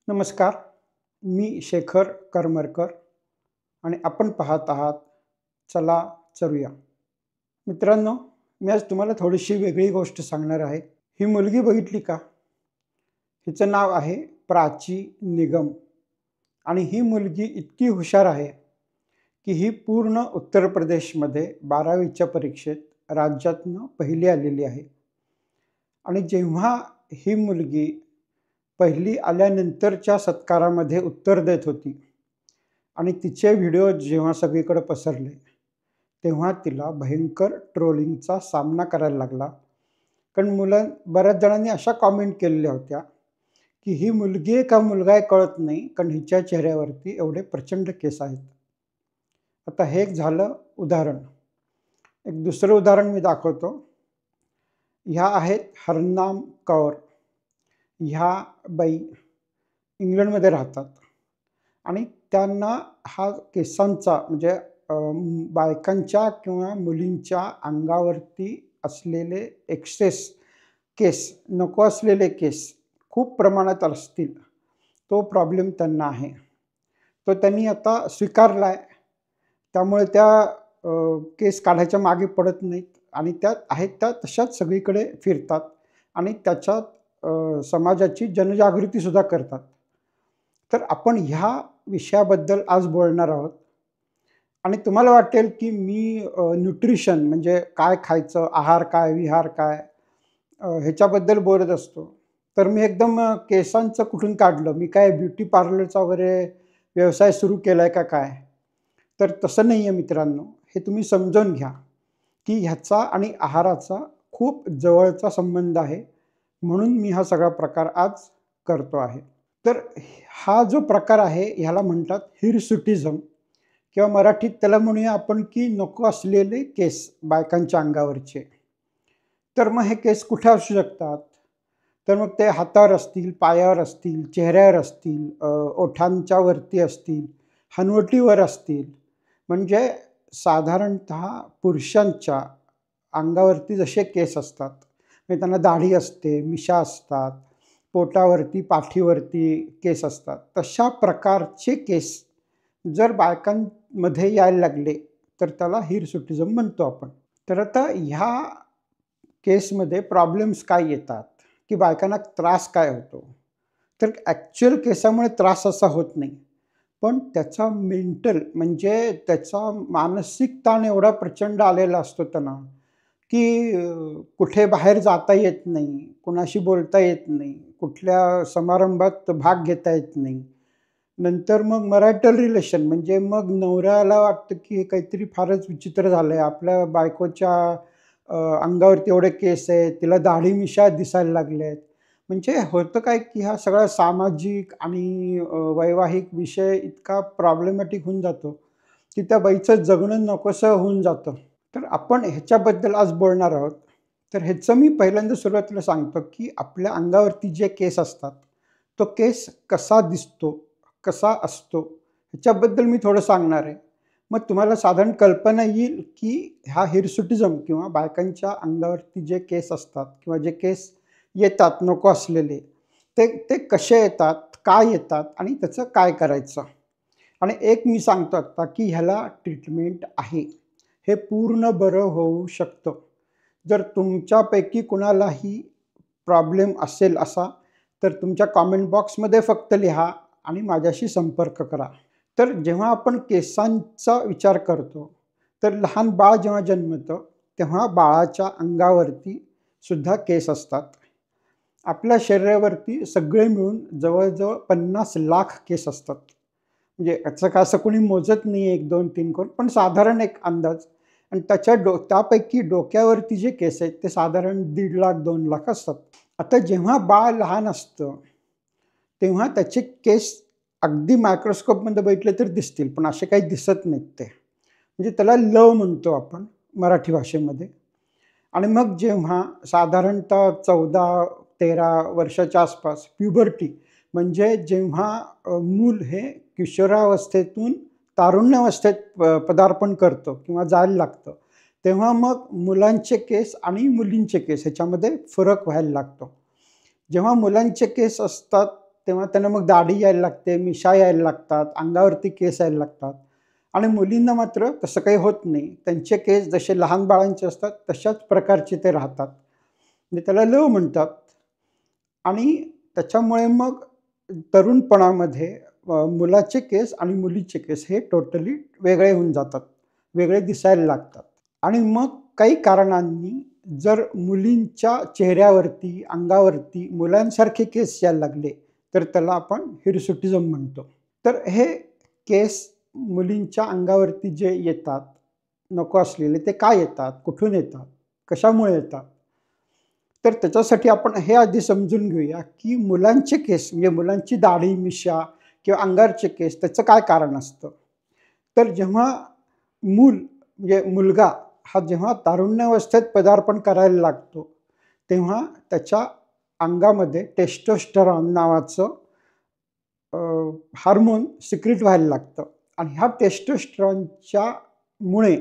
नमस्कार. मी शेखर करमरकर आणि आपण पाहत आहात चला चलूया. मित्रांनो, मी आज तुम्हाला थोडीशी वेगळी गोष्ट सांगणार आहे. ही मुलगी बघितली का? हिचं नाव आहे प्राची निगम आणि ही मुलगी इतकी हुशार आहे की ही पूर्ण उत्तर प्रदेशमध्ये 12वीच्या परीक्षेत राज्यातनं पहिली आलेली आहे. आणि जेव्हा ही मुलगी पहिली आल्यानंतरच्या सत्कारामध्ये उत्तर देत होती आणि तिचे व्हिडिओ जेव्हा सगळीकडे पसरले, तेव्हा तिला भयंकर ट्रोलिंगचा सामना करायला लागला. कारण बऱ्याच जणांनी अशा कॉमेंट केलेल्या होत्या, की ही मुलगी आहे का मुलगा आहे कळत नाही, कारण हिच्या चेहऱ्यावरती एवढे प्रचंड केस आहेत. आता हे एक झालं उदाहरण. एक दुसरं उदाहरण मी दाखवतो. ह्या आहेत हरनाम कौर. ह्या बाई इंग्लंडमध्ये राहतात आणि त्यांना हा केसांचा म्हणजे बायकांच्या किंवा मुलींच्या अंगावरती असलेले एक्सेस केस, नको असलेले केस खूप प्रमाणात असतील, तो प्रॉब्लेम त्यांना आहे. तो त्यांनी आता स्वीकारला आहे. त्यामुळे त्या केस काढायच्या मागे पडत नाहीत आणि त्या आहेत त्या तशाच सगळीकडे फिरतात आणि त्याच्यात समाजाची जनजागृतीसुद्धा करतात. तर आपण ह्या विषयाबद्दल आज बोलणार आहोत आणि तुम्हाला वाटेल की मी न्यूट्रिशन म्हणजे काय खायचं, आहार काय, विहार काय ह्याच्याबद्दल बोलत असतो. तर मी एकदम केसांचं कुठून काढलं? मी काय ब्युटी पार्लरचा वगैरे व्यवसाय सुरू केला आहे का काय? तर तसं नाही आहे मित्रांनो. हे तुम्ही समजून घ्या की ह्याचा आणि आहाराचा खूप जवळचा संबंध आहे. म्हणून मी हा सगळा प्रकार आज करतो आहे. तर हा जो प्रकार आहे ह्याला म्हणतात हिरसुटिझम किंवा मराठीत त्याला म्हणूया आपण की नको असलेले केस बायकांच्या अंगावरचे. तर मग हे केस कुठे असू शकतात? तर मग ते हातावर असतील, पायावर असतील, चेहऱ्यावर असतील, ओठांच्या वरती असतील, हनवटीवर असतील. म्हणजे साधारणतः पुरुषांच्या अंगावरती जसे केस असतात, म्हणजे त्यांना दाढी असते, मिशा असतात, पोटावरती, पाठीवरती केस असतात, तशा प्रकारचे केस जर बायकांमध्ये यायला लागले तर त्याला हिरसुटिझम म्हणतो आपण. तर आता ह्या केसमध्ये प्रॉब्लेम्स काय येतात, की बायकांना त्रास काय होतो? तर ॲक्च्युअल केसामुळे त्रास असा होत नाही. पण त्याचा मेंटल म्हणजे त्याचा मानसिक ताण एवढा प्रचंड आलेला असतो त्यांना, की कुठे बाहेर जाता येत नाही, कुणाशी बोलता येत नाही, कुठल्या समारंभात भाग घेता येत नाही. नंतर मग मॅरिटल रिलेशन म्हणजे मग नवऱ्याला वाटतं, की हे काहीतरी फारच विचित्र झालंय. आपल्या बायकोच्या अंगावरती एवढे केस आहेत, तिला दाढी मिशा दिसायला लागल्यात. म्हणजे होतं काय, की हा सगळा सामाजिक आणि वैवाहिक विषय इतका प्रॉब्लेमॅटिक होऊन जातो, की त्या बाईचं जगणं नकोसं होऊन जातं. तर आपण ह्याच्याबद्दल आज बोलणार आहोत. तर ह्याचं मी पहिल्यांदा सुरुवातीला सांगतो, की आपल्या अंगावरती जे केस असतात, तो केस कसा दिसतो, कसा असतो, ह्याच्याबद्दल मी थोडं सांगणार आहे. मग तुम्हाला साधारण कल्पना येईल, की हा हिरसुटिझम किंवा बायकांच्या अंगावरती जे केस असतात किंवा जे केस येतात नको असलेले, ते ते कसे येतात, का येतात आणि त्याचं काय करायचं? आणि एक मी सांगतो आता, की ह्याला ट्रीटमेंट आहे. हे पूर्ण बरं होऊ शकतं. जर तुमच्यापैकी कुणालाही प्रॉब्लेम असेल असा, तर तुमच्या कॉमेंट बॉक्समध्ये फक्त लिहा आणि माझ्याशी संपर्क करा. तर जेव्हा आपण केसांचा विचार करतो, तर लहान बाळ जेव्हा जन्मतं, तेव्हा बाळाच्या अंगावरती सुद्धा केस असतात. आपल्या शरीरावरती सगळे मिळून जवळ-जवळ 50 लाख केस असतात. म्हणजे याचं काय असं कोणी मोजत नाही आहे 1, 2, 3 करून, पण साधारण एक अंदाज. आणि त्यापैकी डोक्यावरती जे केस आहेत ते साधारण 1.5 लाख 2 लाख असतात. आता जेव्हा बाळ लहान असतं, तेव्हा त्याचे केस अगदी मायक्रोस्कोपमध्ये बघितले तर दिसतील, पण असे काही दिसत नाहीत ते. म्हणजे त्याला लव म्हणतो आपण मराठी भाषेमध्ये. आणि मग जेव्हा साधारणतः 14-13 वर्षाच्या आसपास प्युबर्टी म्हणजे जेव्हा मूल हे किशोरावस्थेतून तारुण्यावस्थेत पदार्पण करतं किंवा जायला लागतं, तेव्हा मग मुलांचे केस आणि मुलींचे केस ह्याच्यामध्ये फरक व्हायला लागतो. जेव्हा मुलांचे केस असतात तेव्हा त्यांना मग दाढी यायला लागते, मिशा यायला लागतात, अंगावरती केस यायला लागतात. आणि मुलींना मात्र तसं काही होत नाही. त्यांचे केस जसे लहान बाळांचे असतात तशाच प्रकारचे ते राहतात. म्हणजे त्याला लव म्हणतात. आणि त्याच्यामुळे मग तरुणपणामध्ये मुलाचे केस आणि मुलीचे केस हे टोटली वेगळे होऊन जातात, वेगळे दिसायला लागतात. आणि मग काही कारणांनी जर मुलींच्या चेहऱ्यावरती, अंगावरती मुलांसारखे केस यायला लागले, तर त्याला आपण हिरसुटिझम म्हणतो. तर हे केस मुलींच्या अंगावरती जे येतात, नको असलेले, ते का येतात? कुठून येतात? कशामुळे येतात? तर त्याच्यासाठी आपण हे आधी समजून घेऊया, की मुलांचे केस म्हणजे मुलांची दाढी, मिशा किंवा अंगावरचे केस त्याचं काय कारण असतं? तर जेव्हा मूल म्हणजे मुलगा हा जेव्हा तारुण्यावस्थेत पदार्पण करायला लागतो, तेव्हा त्याच्या अंगामध्ये टेस्टोस्टेरॉन नावाचं हार्मोन सिक्रीट व्हायला लागतं. आणि ह्या टेस्टोस्टेरॉनच्या मुळे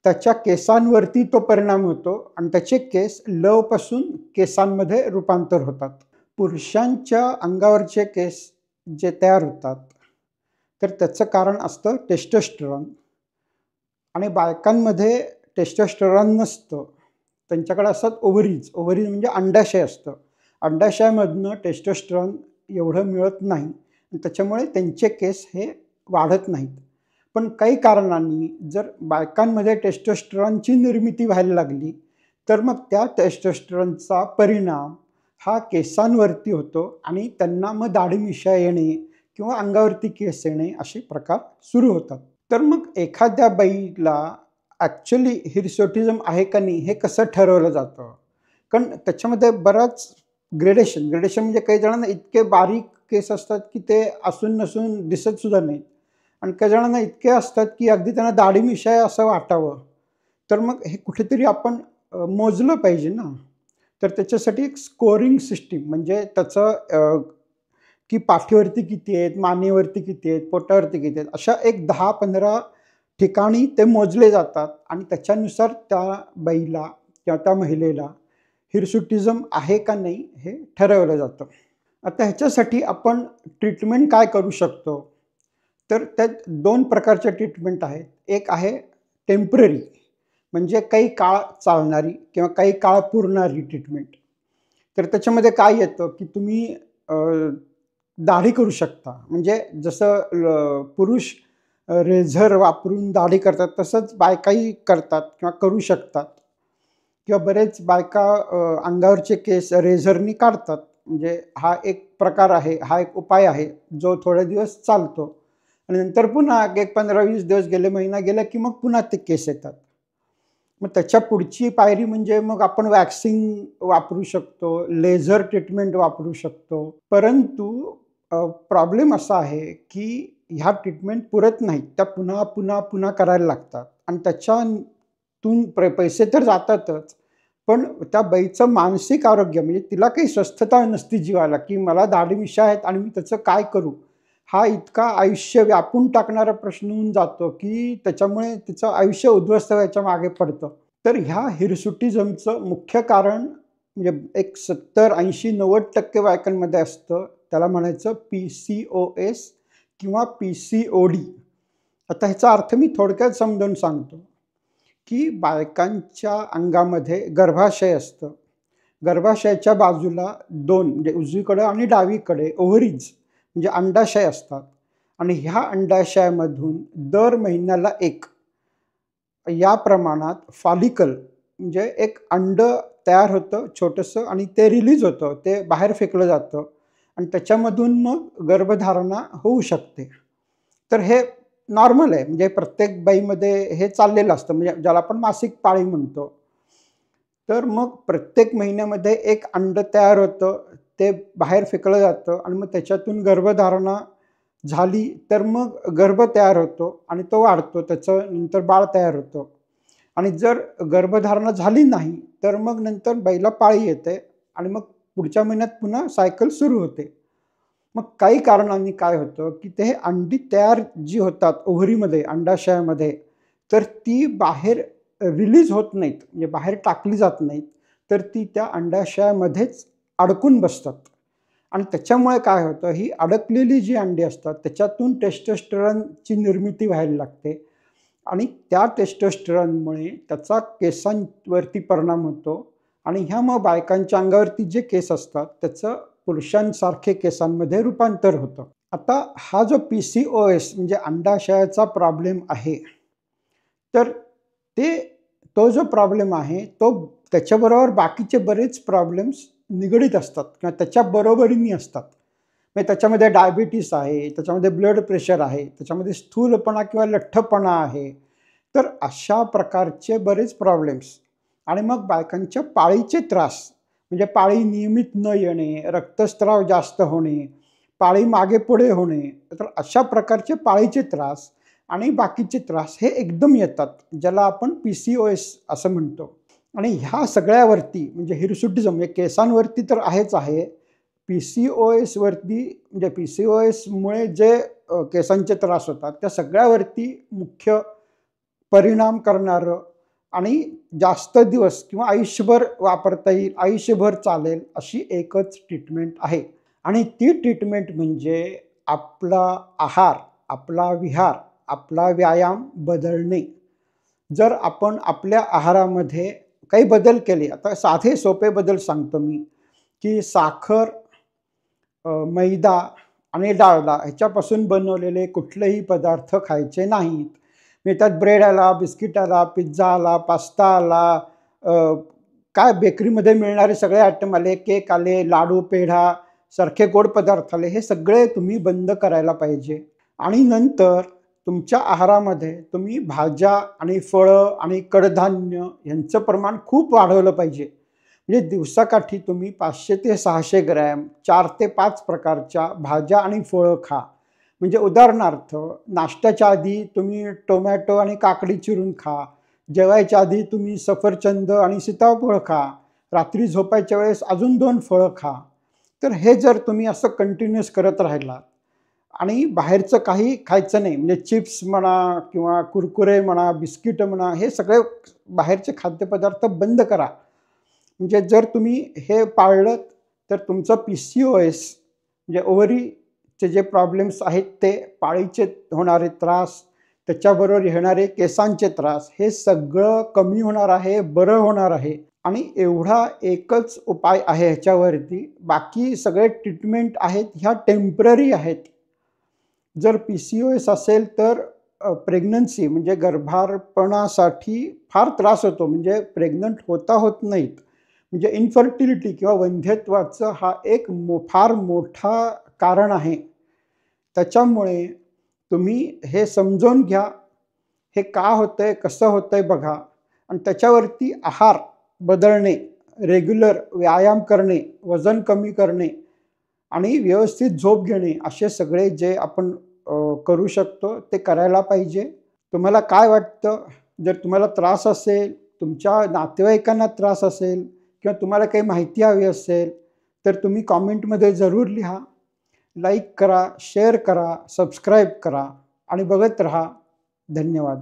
त्याच्या केसांवरती तो परिणाम होतो आणि त्याचे केस लवपासून केसांमध्ये रूपांतर होतात. पुरुषांच्या अंगावरचे केस जे तयार होतात, तर त्याचं कारण असतं टेस्टोस्टेरॉन. आणि बायकांमध्ये टेस्टोस्टेरॉन नसतं. त्यांच्याकडे असतात ओव्हरीज. ओव्हरीज म्हणजे अंडाशय असतं. अंडाशयामधनं टेस्टोस्टेरॉन एवढं मिळत नाही. त्याच्यामुळे त्यांचे केस हे वाढत नाहीत. पण काही कारणांनी जर बायकांमध्ये टेस्टोस्टेरॉनची निर्मिती व्हायला लागली, तर मग त्या टेस्टोस्टेरॉनचा परिणाम हा केसांवरती होतो आणि त्यांना मग दाढी-मिशा येणे किंवा अंगावरती केस येणे असे प्रकार सुरू होतात. तर मग एखाद्या बाईला ॲक्चुअली हिरसुटिझम आहे का नाही हे कसं ठरवलं जातं? कारण त्याच्यामध्ये बराच ग्रेडेशन म्हणजे काही जणांना इतके बारीक केस असतात, की ते असून नसून दिसतसुद्धा नाहीत. आणि काही जणांना इतके असतात, की अगदी त्यांना दाढी-मिशा आहे असं वाटावं. तर मग हे कुठेतरी आपण मोजलं पाहिजे ना. तर त्याच्यासाठी एक स्कोरिंग सिस्टीम म्हणजे त्याचं की पाठीवरती किती आहेत, मानेवरती किती आहेत, पोटावरती किती आहेत, अशा एक 10-15 ठिकाणी ते मोजले जातात आणि त्याच्यानुसार त्या बाईला किंवा त्या महिलेला हिरसुटिझम आहे का नाही हे ठरवलं जातं. आता ह्याच्यासाठी आपण ट्रीटमेंट काय करू शकतो? तर त्यात 2 प्रकारच्या ट्रीटमेंट आहेत. एक आहे टेम्पररी म्हणजे काही काळ चालणारी किंवा काही काळ पुरणारी ट्रीटमेंट. तर त्याच्यामध्ये काय येतं, की तुम्ही दाढी करू शकता. म्हणजे जसं पुरुष रेझर वापरून दाढी करतात, तसंच बायकाही करतात किंवा करू शकतात. किंवा बरेच बायका अंगावरचे केस रेझरनी काढतात. म्हणजे हा एक प्रकार आहे, हा एक उपाय आहे, जो थोडे दिवस चालतो आणि नंतर पुन्हा एक 15-20 दिवस गेले, महिना गेला, की मग पुन्हा ते केस येतात. मग त्याच्या पुढची पायरी म्हणजे मग आपण वॅक्सिंग वापरू शकतो, लेझर ट्रीटमेंट वापरू शकतो. परंतु प्रॉब्लेम असा आहे, की ह्या ट्रीटमेंट पुरत नाहीत. त्या पुन्हा करायला लागतात आणि त्याच्यातून पैसे तर जातातच. पण त्या बाईचं मानसिक आरोग्य म्हणजे तिला काही स्वस्थता नसती जीवाला, की मला दाढी-मिशा आहेत आणि मी त्याचं काय करू? हा इतका आयुष्य व्यापून टाकणारा प्रश्न होऊन जातो, की त्याच्यामुळे तिचं आयुष्य उद्ध्वस्त व्हायच्या मागे पडतं. तर ह्या हिरसुटिझमचं मुख्य कारण म्हणजे एक 70, 80, 90% बायकांमध्ये असतं. त्याला म्हणायचं PCOS किंवा PCOD. आता ह्याचा अर्थ मी थोडक्यात समजावून सांगतो, की बायकांच्या अंगामध्ये गर्भाशय असतं. गर्भाशयाच्या बाजूला 2 म्हणजे उजवीकडं आणि डावीकडे ओव्हरीज म्हणजे अंडाशय असतात आणि ह्या अंडाशयामधून दर महिन्याला एक या प्रमाणात फॉलिकल म्हणजे एक अंडं तयार होतं छोटंसं आणि ते रिलीज होतं. ते बाहेर फेकलं जातं आणि त्याच्यामधून मग गर्भधारणा होऊ शकते. तर हे नॉर्मल आहे. म्हणजे प्रत्येक बाईमध्ये हे चाललेलं असतं. म्हणजे ज्याला आपण मासिक पाळी म्हणतो. तर मग प्रत्येक महिन्यामध्ये एक अंड तयार होतं. ते बाहेर फेकलं जातं आणि मग त्याच्यातून गर्भधारणा झाली तर मग गर्भ तयार होतो आणि तो वाढतो. त्याचं नंतर बाळ तयार होतं. आणि जर गर्भधारणा झाली नाही, तर मग नंतर बाईला पाळी येते आणि मग पुढच्या महिन्यात पुन्हा सायकल सुरू होते. मग काही कारणांनी काय होतं, की ते अंडी तयार जी होतात ओव्हरीमध्ये, अंडाशयामध्ये, तर ती बाहेर रिलीज होत नाहीत, म्हणजे बाहेर टाकली जात नाहीत. तर ती त्या अंडाशयामध्येच अडकून बसतात आणि त्याच्यामुळे काय होतं, ही अडकलेली जी अंडी असतात त्याच्यातून टेस्टोस्टेरॉनची निर्मिती व्हायला लागते आणि त्या टेस्टोस्टेरॉनमुळे त्याचा केसांवरती परिणाम होतो आणि ह्या मग बायकांच्या अंगावरती जे केस असतात त्याचं पुरुषांसारखे केसांमध्ये रूपांतर होतं. आता हा जो PCOS म्हणजे अंडाशयाचा प्रॉब्लेम आहे, तर ते तो जो प्रॉब्लेम आहे तो त्याच्याबरोबर बाकीचे बरेच प्रॉब्लेम्स निगडीत असतात किंवा त्याच्या बरोबरीने असतात. म्हणजे त्याच्यामध्ये डायबिटीस आहे, त्याच्यामध्ये ब्लड प्रेशर आहे, त्याच्यामध्ये स्थूलपणा किंवा लठ्ठपणा आहे. तर अशा प्रकारचे बरेच प्रॉब्लेम्स आणि मग बायकांच्या पाळीचे त्रास म्हणजे पाळी नियमित न येणे, रक्तस्राव जास्त होणे, पाळी मागे-पुढे होणे. तर अशा प्रकारचे पाळीचे त्रास आणि बाकीचे त्रास हे एकदम येतात, ज्याला आपण PCOS असं म्हणतो. आणि ह्या सगळ्यावरती म्हणजे हिरसुटिझम म्हणजे केसांवरती तर आहेच आहे. PCOSवरती म्हणजे PCOSमुळे जे केसांचे त्रास होतात त्या सगळ्यावरती मुख्य परिणाम करणारं आणि जास्त दिवस किंवा आयुष्यभर वापरता येईल, आयुष्यभर चालेल अशी एकच ट्रीटमेंट आहे. आणि ती ट्रीटमेंट म्हणजे आपला आहार, आपला विहार, आपला व्यायाम बदलणे. जर आपण आपल्या आहारामध्ये काही बदल केले, आता साधे सोपे बदल सांगतो मी, की साखर, मैदा आणि डालडा ह्याच्यापासून बनवलेले कुठलेही पदार्थ खायचे नाहीत. म्हणजे त्यात ब्रेड आला, बिस्किट आला, पिझ्झा आला, पास्ता आला, अ, काय बेकरीमध्ये मिळणारे सगळे आयटम आले, केक आले, लाडू, पेढा सारखे गोड पदार्थ आले, हे सगळे तुम्ही बंद करायला पाहिजे. आणि नंतर तुमच्या आहारामध्ये तुम्ही भाज्या आणि फळं आणि कडधान्य यांचं प्रमाण खूप वाढवलं पाहिजे. म्हणजे दिवसाकाठी तुम्ही 500 ते 600 ग्रॅम 4 ते 5 प्रकारच्या भाज्या आणि फळं खा. म्हणजे उदाहरणार्थ नाश्त्याच्या आधी तुम्ही टोमॅटो आणि काकडी चिरून खा. जेवायच्या आधी तुम्ही सफरचंद आणि सीताफळ खा. रात्री झोपायच्या वेळेस अजून 2 फळं खा. तर हे जर तुम्ही असं कंटिन्यूअस करत राहिलात आणि बाहेरचं काही खायचं नाही म्हणजे चिप्स म्हणा किंवा कुरकुरे म्हणा, बिस्किटं म्हणा, हे सगळे बाहेरचे खाद्यपदार्थ बंद करा. म्हणजे जर तुम्ही हे पाळलं तर तुमचं PCOS म्हणजे ओव्हरीचे जे प्रॉब्लेम्स आहेत ते, पाळीचे होणारे त्रास, त्याच्याबरोबर येणारे केसांचे त्रास हे सगळं कमी होणार आहे, बरं होणार आहे. आणि एवढा एकच उपाय आहे ह्याच्यावरती. बाकी सगळे ट्रीटमेंट आहेत ह्या टेम्पररी आहेत. जर PCOS असेल तर प्रेग्नन्सी म्हणजे गर्भारपणासाठी फार त्रास होतो. म्हणजे प्रेग्नंट होता होत नाहीत. म्हणजे इन्फर्टिलिटी किंवा वंध्यत्वाचं हा एक फार मोठा कारण आहे. त्याच्यामुळे तुम्ही हे समजून घ्या. हे का होतंय, कसं होतंय बघा आणि त्याच्यावरती आहार बदलणे, रेग्युलर व्यायाम करणे, वजन कमी करणे आणि व्यवस्थित झोप घेणे असे सगळे जे आपण करू शकतो ते करायला पाहिजे. तुम्हाला काय वाटतं? जर तुम्हाला त्रास असेल, तुमच्या नातेवाईकांना त्रास असेल किंवा तुम्हाला काही माहिती हवी असेल, तर तुम्ही कॉमेंटमध्ये जरूर लिहा. लाईक करा, शेअर करा, सबस्क्राईब करा आणि बघत राहा. धन्यवाद.